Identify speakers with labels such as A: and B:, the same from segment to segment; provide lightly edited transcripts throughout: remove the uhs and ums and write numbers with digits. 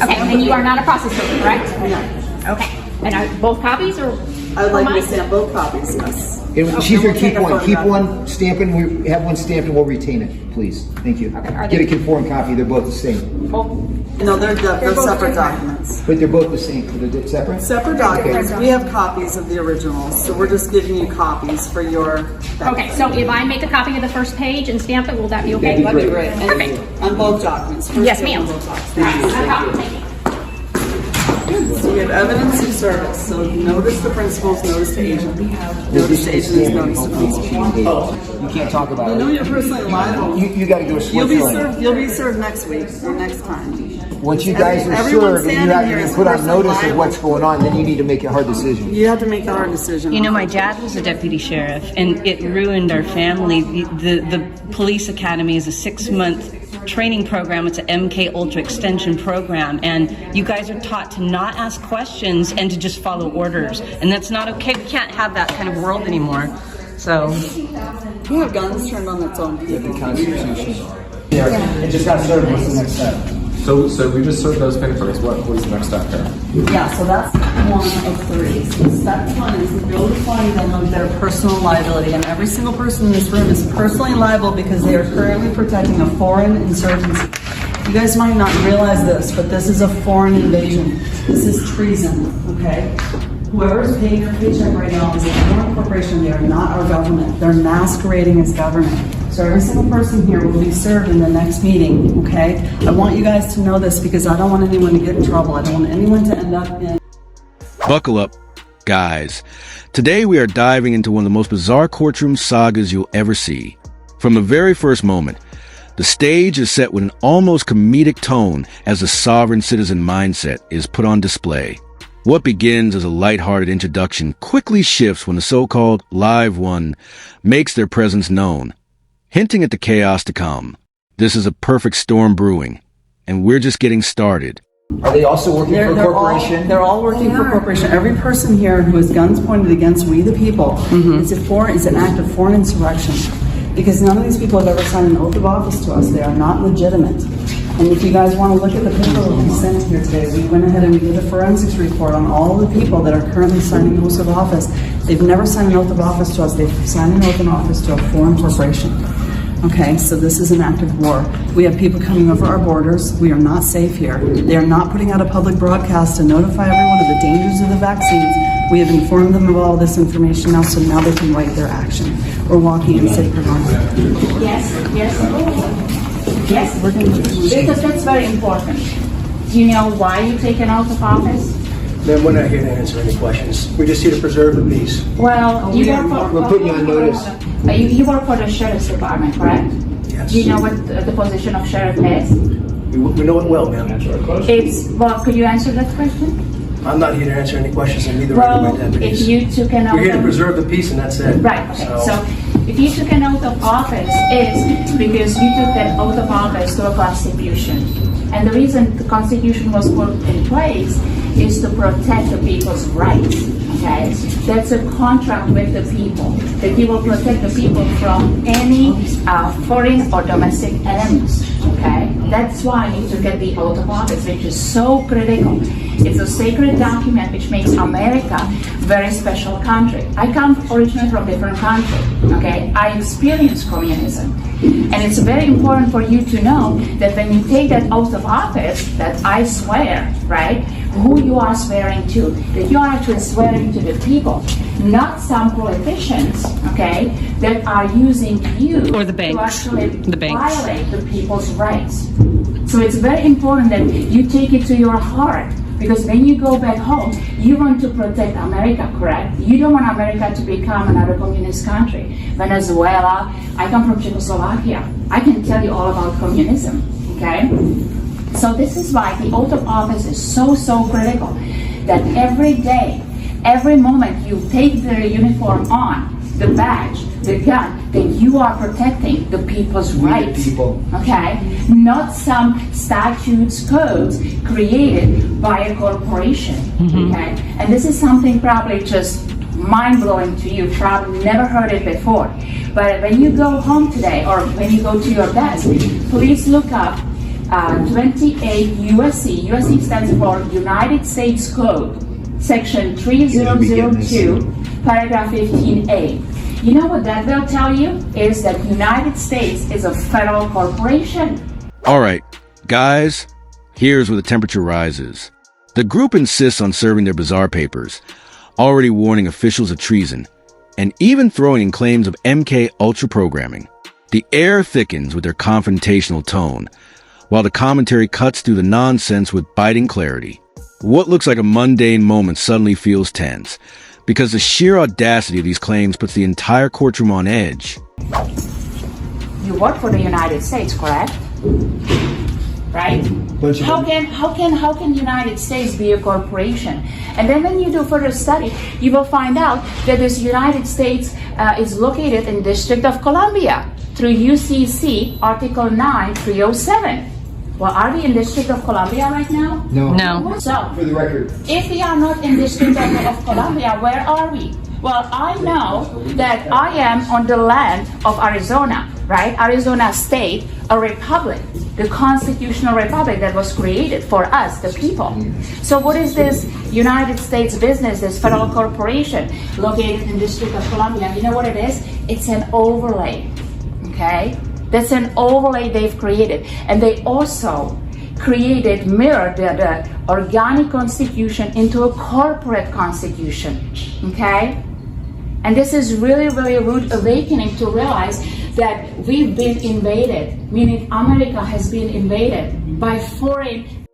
A: Okay, and you are not a process server, correct?
B: No.
A: Okay. And are both copies or?
B: I would like to stamp both copies, yes.
C: And she's going to keep one stamping, we have one stamped and we'll retain it, please. Thank you.
A: Okay,
C: Get a conform copy, they're both the same.
B: No, they're separate documents.
C: But they're both the same, they're separate?
B: Separate documents. We have copies of the originals, so we're just giving you copies for your benefit.
A: Okay, so if I make a copy of the first page and stamp it, will that be okay?
C: That'd be great.
A: Perfect.
B: On both documents. First
A: Yes,
B: page
A: ma'am.
B: on both documents.
A: Thank you.
B: So we have evidence of service. So notice to principals, notice to agent. Notice to agent is notice to principal.
C: You can't talk about
B: You
C: it.
B: know you're personally liable.
C: You got to do a switch.
B: You'll be served next week or next time.
C: Once you guys are
B: Everyone
C: served and you
B: standing
C: have
B: here
C: to
B: is
C: put on
B: personally
C: notice of
B: liable.
C: what's going on, then you need to make a hard decision.
B: You have to make a hard decision.
D: You know, my dad was a deputy sheriff, and it ruined our family. The police academy is a 6-month training program. It's an MK Ultra extension program, and you guys are taught to not ask questions and to just follow orders, and that's not okay. We can't have that kind of world anymore. So,
B: You have guns turned on its own.
C: The Constitution. Yeah, it just got served. What's the next step?
E: So we just served those papers. What was the next step here?
B: Yeah, so that's one of three. So step one is notifying them of their personal liability, and every single person in this room is personally liable because they are currently protecting a foreign insurgency. You guys might not realize this, but this is a foreign invasion. This is treason, okay? Whoever is paying your paycheck right now is a foreign corporation. They are not our government. They're masquerading as government. So every single person here will be served in the next meeting, okay? I want you guys to know this because I don't want anyone to get in trouble. I don't want anyone to end up in...
F: Buckle up, guys. Today we are diving into one of the most bizarre courtroom sagas you'll ever see. From the very first moment, the stage is set with an almost comedic tone as the sovereign citizen mindset is put on display. What begins as a lighthearted introduction quickly shifts when the so-called live one makes their presence known, hinting at the chaos to come. This is a perfect storm brewing, and we're just getting started.
C: Are they also working for a corporation?
B: They're all working for a corporation. Every person here who has guns pointed against we the people is an act of foreign insurrection. Because none of these people have ever signed an oath of office to us. They are not legitimate. And if you guys want to look at the paper that we sent here today, we went ahead and we did a forensics report on all of the people that are currently signing oaths of office. They've never signed an oath of office to us. They've signed an oath of office to a foreign corporation. Okay, so this is an act of war. We have people coming over our borders. We are not safe here. They are not putting out a public broadcast to notify everyone of the dangers of the vaccines. We have informed them of all this information now, so now they can write their action. We're walking in sacred honor.
A: Yes, we're going to. Because that's very important. Do you know why you take an oath of office?
G: Then we're not here to answer any questions. We're just here to preserve the peace.
A: Well, you work for...
C: We're putting you on notice.
A: You work for the sheriff's department, correct?
G: Yes.
A: Do you know what the position of sheriff is?
G: We know it well, ma'am.
A: Well, could you answer that question?
G: I'm not here to answer any questions, and neither are my
A: Well,
G: deputies.
A: if you took an oath
G: We're here to
A: of...
G: preserve the peace, and that's it.
A: Right, okay. So if you took an oath of office, it's because you took that oath of office to a constitution. And the reason the constitution was put in place is to protect the people's rights, okay? That's a contract with the people, that you will protect the people from any foreign or domestic enemies, okay? That's why you took the oath of office, which is so critical. It's a sacred document which makes America a very special country. I come originally from a different country, okay? I experienced communism. And it's very important for you to know that when you take that oath of office, that I swear, right, who you are swearing to, that you are actually swearing to the people, not some politicians, okay, that are using you
D: Or the banks.
A: to actually
D: The banks.
A: violate the people's rights. So it's very important that you take it to your heart. Because when you go back home, you want to protect America, correct? You don't want America to become another communist country. Venezuela, I come from Czechoslovakia. I can tell you all about communism, okay? So this is why the oath of office is so, so critical. That every day, every moment you take the uniform on, the badge, the gun, that you are protecting the people's rights. Okay? Not some statutes, codes created by a corporation. Okay? And this is something probably just mind-blowing to you. Probably never heard it before. But when you go home today or when you go to your desk, please look up 28 USC. USC stands for United States Code, Section 3002, Paragraph 15A. You know what that will tell you? Is that United States is a federal corporation.
F: All right, guys, here's where the temperature rises. The group insists on serving their bizarre papers, already warning officials of treason, and even throwing in claims of MK Ultra programming. The air thickens with their confrontational tone, while the commentary cuts through the nonsense with biting clarity. What looks like a mundane moment suddenly feels tense, because the sheer audacity of these claims puts the entire courtroom on edge.
A: You work for the United States, correct? Right? How can United States be a corporation? And then when you do further study, you will find out that this United States is located in District of Columbia through UCC Article 9307. Well, are we in District of Columbia right now?
D: No.
A: So,
C: For the record,
A: if we are not in District of Columbia, where are we? Well, I know that I am on the land of Arizona, right? Arizona State, a republic, the constitutional republic that was created for us, the people. So what is this United States business, this federal corporation located in District of Columbia? You know what it is? It's an overlay, okay? That's an overlay they've created. And they also mirrored the organic constitution into a corporate constitution, okay? And this is really, really a rude awakening to realize that we've been invaded, meaning America has been invaded by foreign.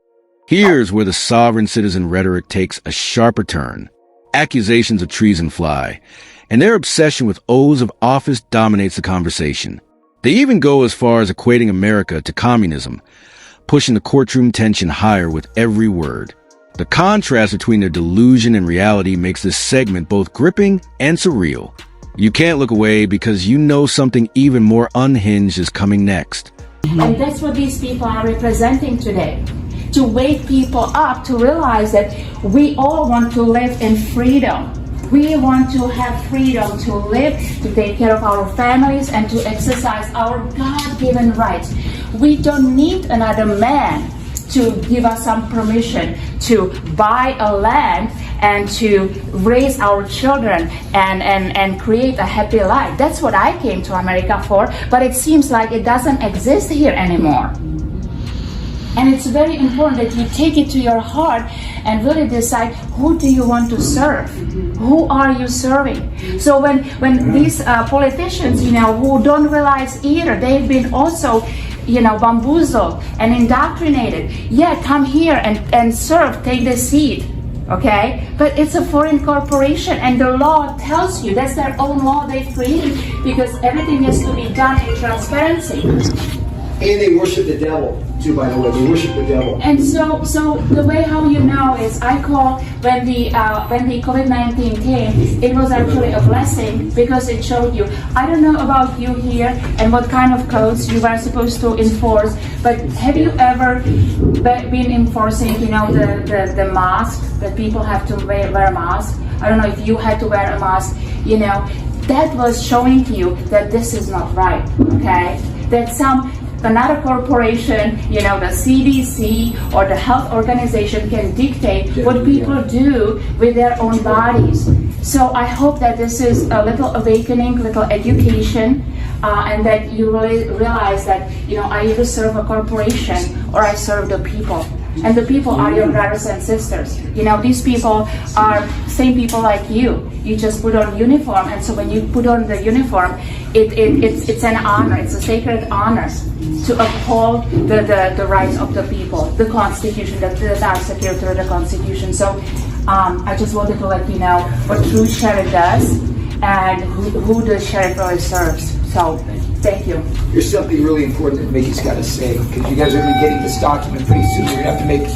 F: Here's where the sovereign citizen rhetoric takes a sharper turn. Accusations of treason fly, and their obsession with oaths of office dominates the conversation. They even go as far as equating America to communism, pushing the courtroom tension higher with every word. The contrast between their delusion and reality makes this segment both gripping and surreal. You can't look away because you know something even more unhinged is coming next.
A: And that's what these people are representing today. To wake people up to realize that we all want to live in freedom. We want to have freedom to live, to take care of our families, and to exercise our God-given rights. We don't need another man to give us some permission to buy a land and to raise our children and create a happy life. That's what I came to America for, but it seems like it doesn't exist here anymore. And it's very important that you take it to your heart and really decide, who do you want to serve? Who are you serving? So when these politicians, who don't realize either, they've been also, bamboozled and indoctrinated. Yeah, come here and serve, take the seat, okay? But it's a foreign corporation, and the law tells you, that's their own law they've created, because everything has to be done in transparency.
C: and they worship the devil too, by the way. They worship the devil.
A: And so the way how you know is, I call when the COVID-19 came, it was actually a blessing, because it showed you. I don't know about you here and what kind of codes you were supposed to enforce, but have you ever been enforcing, the mask that people have to wear a mask? I don't know if you had to wear a mask. That was showing to you that this is not right. Okay, that another corporation, the CDC or the health organization can dictate what people do with their own bodies. So I hope that this is a little awakening, little education, and that you really realize that, I either serve a corporation or I serve the people. And the people are your brothers and sisters. These people are same people like you. You just put on uniform, and so when you put on the uniform, it's an honor. It's a sacred honor to uphold the rights of the people, the Constitution, that are secured through the Constitution. So I just wanted to let you know what true sheriff does and who the sheriff really serves. So thank you.
H: There's something really important that Mickey's got to say, because you guys are going to be getting this document pretty soon. You're going to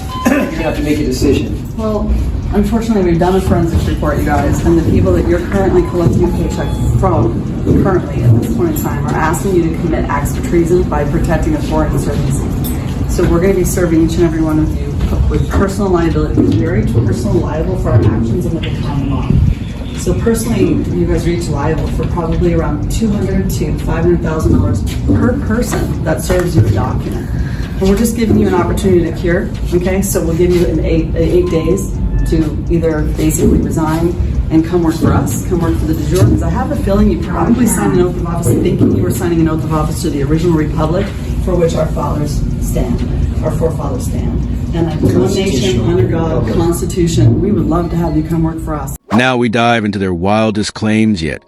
H: have to make a decision.
B: Well, unfortunately, we've done a forensics report, you guys, and the people that you're currently collecting a paycheck from, currently at this point in time, are asking you to commit acts of treason by protecting a foreign insurgency. So we're going to be serving each and every one of you with personal liability, very personal liable for our actions under the common law. So personally, you guys are each liable for probably around $200,000 to $500,000 per person that serves you a document. And we're just giving you an opportunity to cure, okay? So we'll give you an eight days to either basically resign and come work for us, come work for the de jure, because I have a feeling you probably signed an oath of office thinking you were signing an oath of office to the original republic for which our fathers stand, our forefathers stand. And one nation, under God, Constitution. We would love to have you come work for us.
F: Now we dive into their wildest claims yet,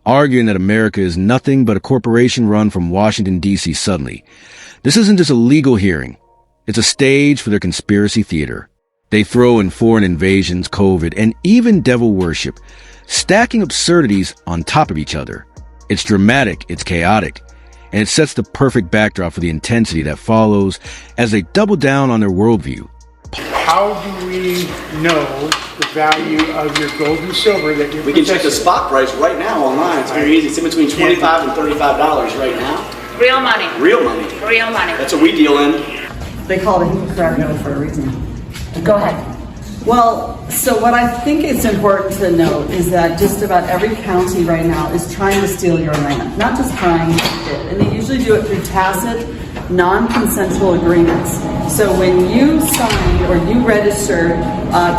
F: arguing that America is nothing but a corporation run from Washington, D.C. suddenly. This isn't just a legal hearing. It's a stage for their conspiracy theater. They throw in foreign invasions, COVID, and even devil worship, stacking absurdities on top of each other. It's dramatic, it's chaotic, and it sets the perfect backdrop for the intensity that follows as they double down on their worldview.
I: How do we know the value of your gold and silver that you're
J: We can check the spot price right now online. It's very easy. It's in between $25 and $35 right now.
A: Real money.
J: Real money.
A: Real money.
J: That's what we deal in.
B: They call it a Hippocratic Oath for a reason.
A: Go ahead.
B: Well, so what I think is important to note is that just about every county right now is trying to steal your land. Not just trying, and they usually do it through tacit, non-consensual agreements. So when you signed or you registered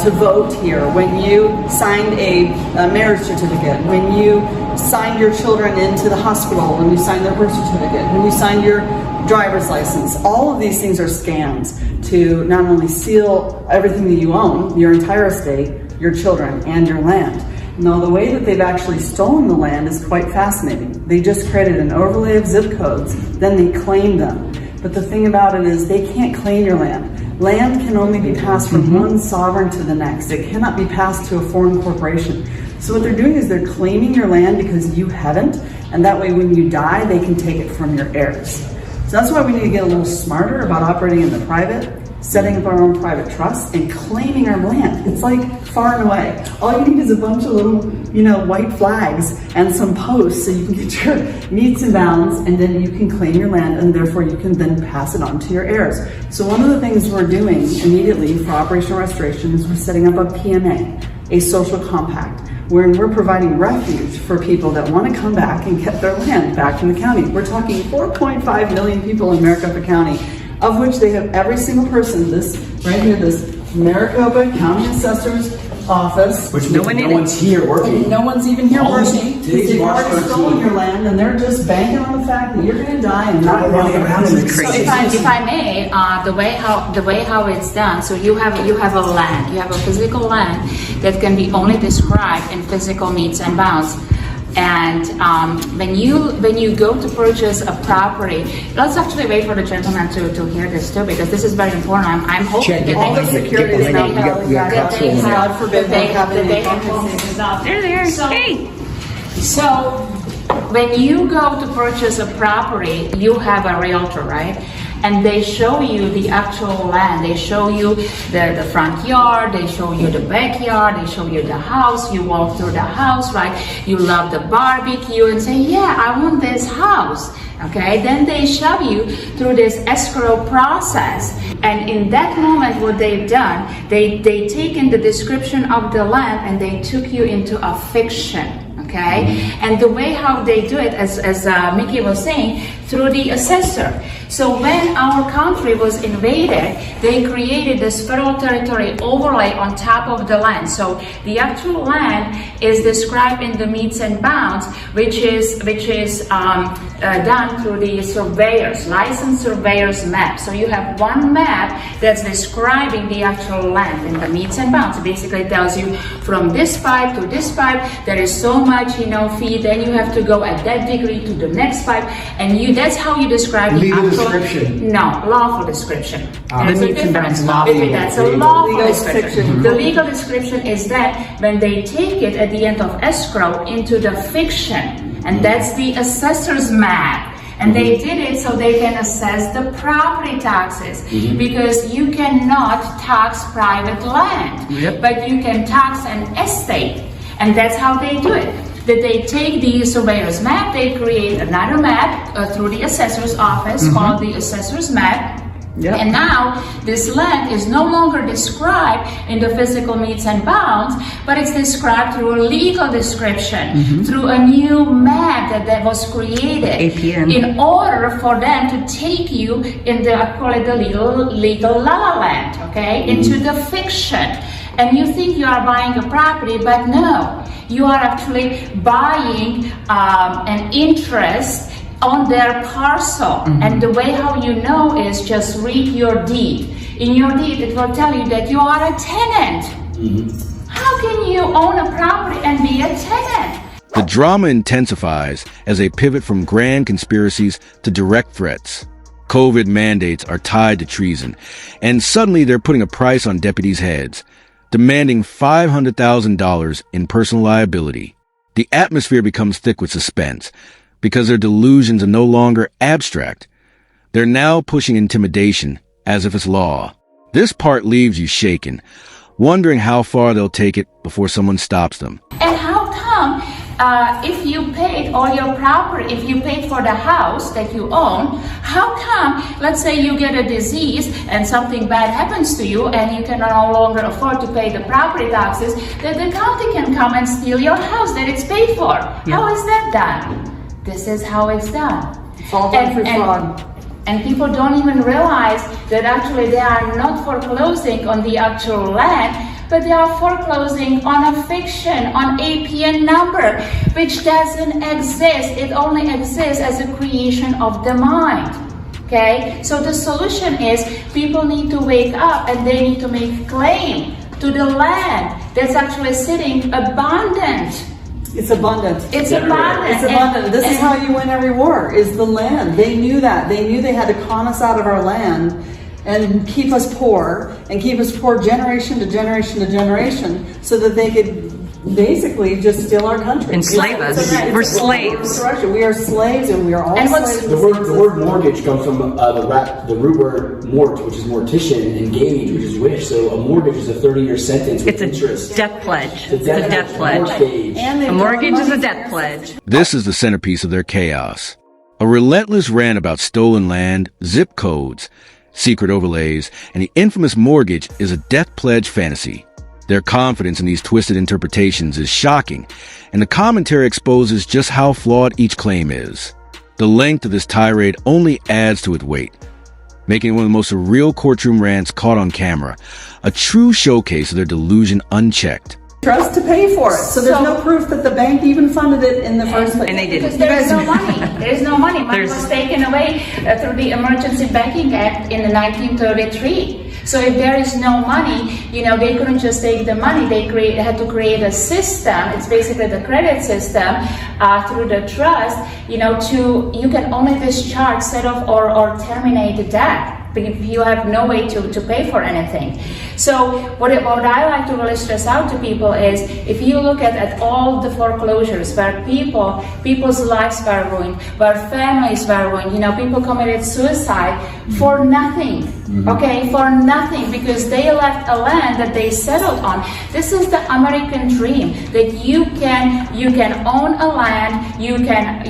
B: to vote here, when you signed a marriage certificate, when you signed your children into the hospital, when you signed their birth certificate, when you signed your driver's license, all of these things are scams to not only steal everything that you own, your entire estate, your children, and your land. Now, the way that they've actually stolen the land is quite fascinating. They just created an overlay of zip codes, then they claim them. But the thing about it is they can't claim your land. Land can only be passed from one sovereign to the next. It cannot be passed to a foreign corporation. So what they're doing is they're claiming your land because you haven't, and that way when you die, they can take it from your heirs. So that's why we need to get a little smarter about operating in the private, setting up our own private trusts, and claiming our land. It's like far and away. All you need is a bunch of little, white flags and some posts so you can get your meets and bounds, and then you can claim your land, and therefore you can then pass it on to your heirs. So one of the things we're doing immediately for operational restoration is we're setting up a PMA, a social compact, where we're providing refuge for people that want to come back and get their land back from the county. We're talking 4.5 million people in Maricopa County, of which they have every single person, this right here, this Maricopa County Assessor's Office.
H: Which no one's here working.
B: No one's even here working.
H: Today's
B: They've
H: March
B: already
H: 13th.
B: stolen your land, and they're just banking on the fact that you're going to die and not
H: running around in the
B: crazy.
A: If I may, the way how it's done. So you have a land, you have a physical land that can be only described in physical metes and bounds. And when you go to purchase a property, let's actually wait for the gentleman to hear this too, because this is very important. I'm hoping that
B: All the security is now God forbid
A: they
B: have
A: They're there. Hey. So when you go to purchase a property, you have a realtor, right? And they show you the actual land. They show you the front yard, they show you the backyard, they show you the house. You walk through the house, right? You love the barbecue and say, yeah, I want this house. Okay, then they shove you through this escrow process. And in that moment, what they've done, they taken the description of the land and they took you into a fiction. Okay, and the way how they do it, as Mickey was saying, through the assessor. So when our country was invaded, they created this federal territory overlay on top of the land. So the actual land is described in the metes and bounds, which is done through the surveyors, licensed surveyors map. So you have one map that's describing the actual land in the metes and bounds. It basically tells you from this pipe to this pipe, there is so much, feet, then you have to go at that degree to the next pipe, and that's how you describe the actual
H: description.
A: No, lawful description. There's a difference
H: not
A: between that. So lawful
B: Legal
A: description.
B: description.
A: The legal description is that when they take it at the end of escrow into the fiction, and that's the assessor's map. And they did it so they can assess the property taxes, because you cannot tax private land, but you can tax an estate, and that's how they do it. That they take the surveyor's map, they create another map through the assessor's office called the assessor's map,
B: Yep.
A: And now this land is no longer described in the physical metes and bounds, but it's described through a legal description, through a new map that was created
D: APN.
A: in order for them to take you in the, I call it the legal la la land, okay, into the fiction. And you think you are buying a property, but no, you are actually buying an interest on their parcel. And the way how you know is just read your deed. In your deed, it will tell you that you are a tenant. How can you own a property and be a tenant?
F: The drama intensifies as they pivot from grand conspiracies to direct threats. COVID mandates are tied to treason, and suddenly they're putting a price on deputies' heads, demanding $500,000 in personal liability. The atmosphere becomes thick with suspense, because their delusions are no longer abstract. They're now pushing intimidation as if it's law. This part leaves you shaken, wondering how far they'll take it before someone stops them.
A: And how come if you paid all your property, if you paid for the house that you own, how come, let's say you get a disease and something bad happens to you and you can no longer afford to pay the property taxes, that the county can come and steal your house that it's paid for? How is that done? This is how it's done.
B: It's all done through fraud.
A: And people don't even realize that actually they are not foreclosing on the actual land, but they are foreclosing on a fiction, on APN number, which doesn't exist. It only exists as a creation of the mind. Okay? So the solution is people need to wake up and they need to make claim to the land that's actually sitting abundant.
B: It's abundant.
A: It's abundant.
B: It's abundant. This is how you win every war, is the land. They knew that. They knew they had to con us out of our land and keep us poor generation to generation to generation so that they could basically just steal our country.
D: Enslave us. We're slaves.
B: We are slaves, and we are all slaves.
J: The word mortgage comes from the root word mort, which is mortician, and gauge, which is wish. So a mortgage is a 30-year sentence with interest.
D: Death pledge. It's a death pledge.
B: A
D: mortgage is a death pledge.
F: This is the centerpiece of their chaos. A relentless rant about stolen land, zip codes, secret overlays, and the infamous mortgage is a death pledge fantasy. Their confidence in these twisted interpretations is shocking, and the commentary exposes just how flawed each claim is. The length of this tirade only adds to its weight, making it one of the most surreal courtroom rants caught on camera, a true showcase of their delusion unchecked.
B: Trust to pay for it, so there's no proof that the bank even funded it in the first place.
D: And they didn't.
A: Because there is no money. There is no money. Money was taken away through the Emergency Banking Act in 1933. So if there is no money, they couldn't just take the money. They had to create a system. It's basically the credit system through the trust. You can only discharge, set off, or terminate the debt if you have no way to pay for anything. So what I like to really stress out to people is, if you look at all the foreclosures where people's lives were ruined, where families were ruined, people committed suicide for nothing, okay, for nothing, because they left a land that they settled on. This is the American dream, that you can own a land, you can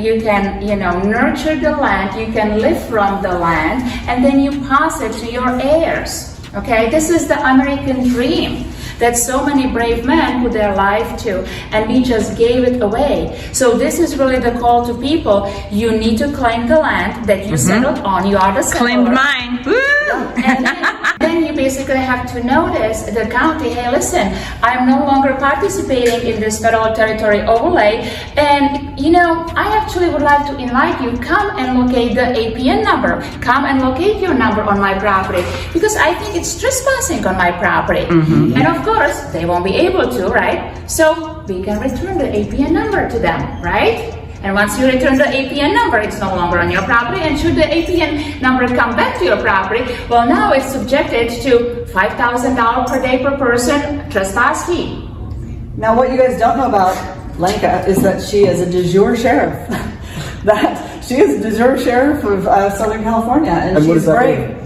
A: nurture the land, you can live from the land, and then you pass it to your heirs. Okay, this is the American dream that so many brave men put their life to, and we just gave it away. So this is really the call to people. You need to claim the land that you settled on. You are the settler.
D: Claimed mine. Woo!
A: And then you basically have to notice the county, hey, listen, I'm no longer participating in this federal territory overlay, and I actually would like to invite you, come and locate the APN number, come and locate your number on my property, because I think it's trespassing on my property. And of course, they won't be able to, right? So we can return the APN number to them, right? And once you return the APN number, it's no longer on your property. And should the APN number come back to your property, well, now it's subjected to $5,000 per day per person trespass fee.
B: Now, what you guys don't know about Lenka is that she is a de jure sheriff. That she is a de jure sheriff of Southern California, and she's brave.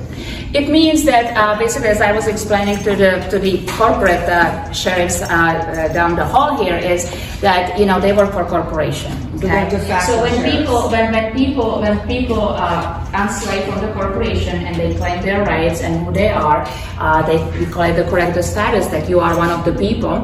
A: It means that basically, as I was explaining to the corporate sheriffs down the hall here, is that they work for corporation. Okay.
B: de facto
A: So when
B: sheriffs.
A: when people unslave from the corporation and they claim their rights and who they are, they declare the correct status that you are one of the people,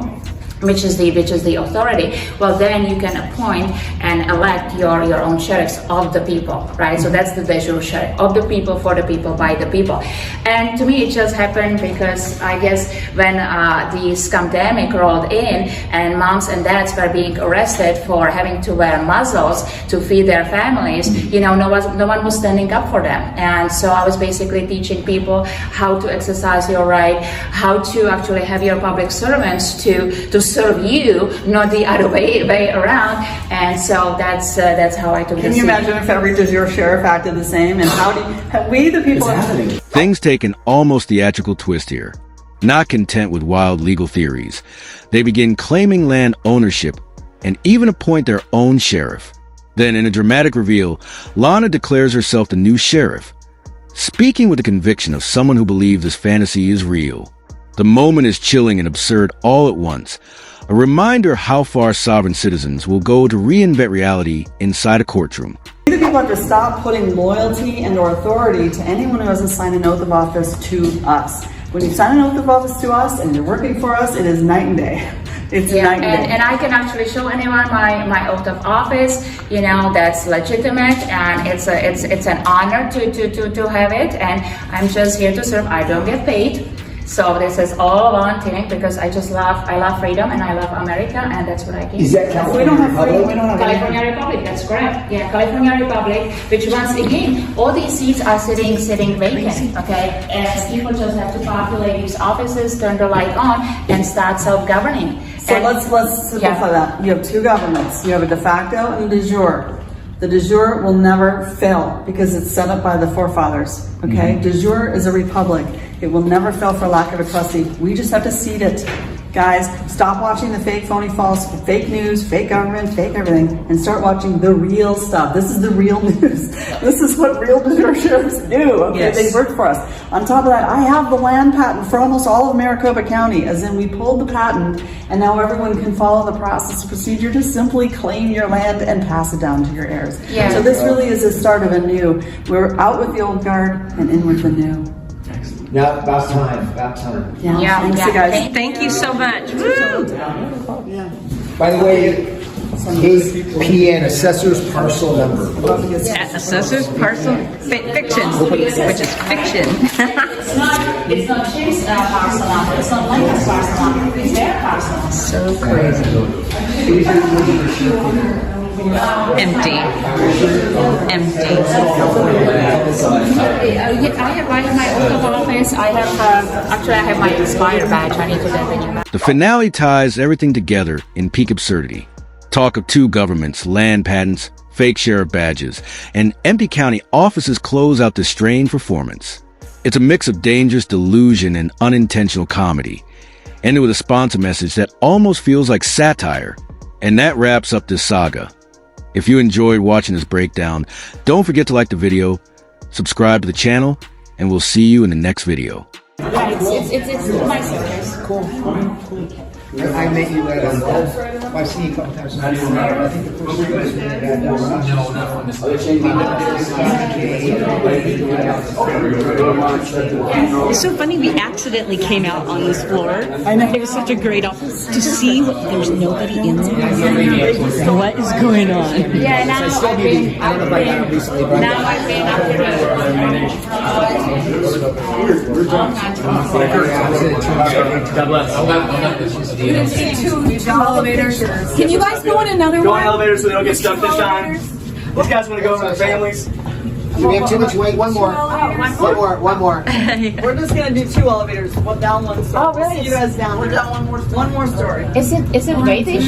A: which is the authority. Well, then you can appoint and elect your own sheriffs of the people, right? So that's the de jure sheriff of the people, for the people, by the people. And to me, it just happened because I guess when the scamdemic rolled in and moms and dads were being arrested for having to wear muzzles to feed their families, you know, no one was standing up for them. And so I was basically teaching people how to exercise your right, how to actually have your public servants to serve you, not the other way around. And so that's how I took it.
B: Can you imagine if every de jure sheriff acted the same? And how do we, the people,
F: Things take an almost theatrical twist here. Not content with wild legal theories, they begin claiming land ownership and even appoint their own sheriff. Then, in a dramatic reveal, Lana declares herself the new sheriff, speaking with the conviction of someone who believes this fantasy is real. The moment is chilling and absurd all at once, a reminder how far sovereign citizens will go to reinvent reality inside a courtroom.
B: the people have to stop putting loyalty and or authority to anyone who hasn't signed an oath of office to us. When you sign an oath of office to us and you're working for us, it is night and day. It's night and day.
A: And I can actually show anyone my oath of office, you know, that's legitimate, and it's an honor to have it, and I'm just here to serve. I don't get paid. So this is all volunteering because I love freedom and I love America, and that's what I give.
H: Is that California?
B: We don't have freedom. We don't have
A: California Republic, that's correct. Yeah, California Republic, which once again, all these seats are sitting vacant, okay? And people just have to populate these offices, turn the light on, and start self-governing.
B: So let's simplify that. You have two governments. You have a de facto and a de jure. The de jure will never fail because it's set up by the forefathers, okay? De jure is a republic. It will never fail for lack of a trustee. We just have to seed it. Guys, stop watching the fake, phony, false, fake news, fake government, fake everything, and start watching the real stuff. This is the real news. This is what real de jure sheriffs do, okay?
D: Yes.
B: They work for us. On top of that, I have the land patent for almost all of Maricopa County, as in we pulled the patent, and now everyone can follow the process procedure to simply claim your land and pass it down to your heirs.
A: Yeah.
B: So this really is the start of a new. We're out with the old guard and in with the new.
H: Now, about time.
B: Yeah. Thanks, you guys.
D: Thank you so much. Woo!
H: By the way, KPN, assessor's parcel number.
D: Assessor's parcel fiction, which is fiction.
A: It's not Chip's parcel number, it's not Lincoln's parcel number, it's their parcel.
D: So crazy. Empty.
A: I have my oath of office. I have my expired badge. I need to get the new badge.
F: The finale ties everything together in peak absurdity. Talk of two governments, land patents, fake sheriff badges, and empty county offices close out this strange performance. It's a mix of dangerous delusion and unintentional comedy, ended with a sponsor message that almost feels like satire. And that wraps up this saga. If you enjoyed watching this breakdown, don't forget to like the video, subscribe to the channel, and we'll see you in the next video.
A: Yeah, it's my service.
C: Cool. I met you at I've seen you a couple times. I think the first thing was
D: It's so funny we accidentally came out on this floor. I know. It was such a great office to see there's nobody in there. What is going on?
A: Yeah, now I've been up
K: Two elevators. Can you guys go in another one?
L: Go in elevators so they don't get stuck this time. These guys want to go with their families.
C: We have too much weight. One more. One more.
B: We're just gonna do two elevators. One down, one story.
A: Oh, really?
B: See you guys down. We're down one more story.
A: Is it weight issue?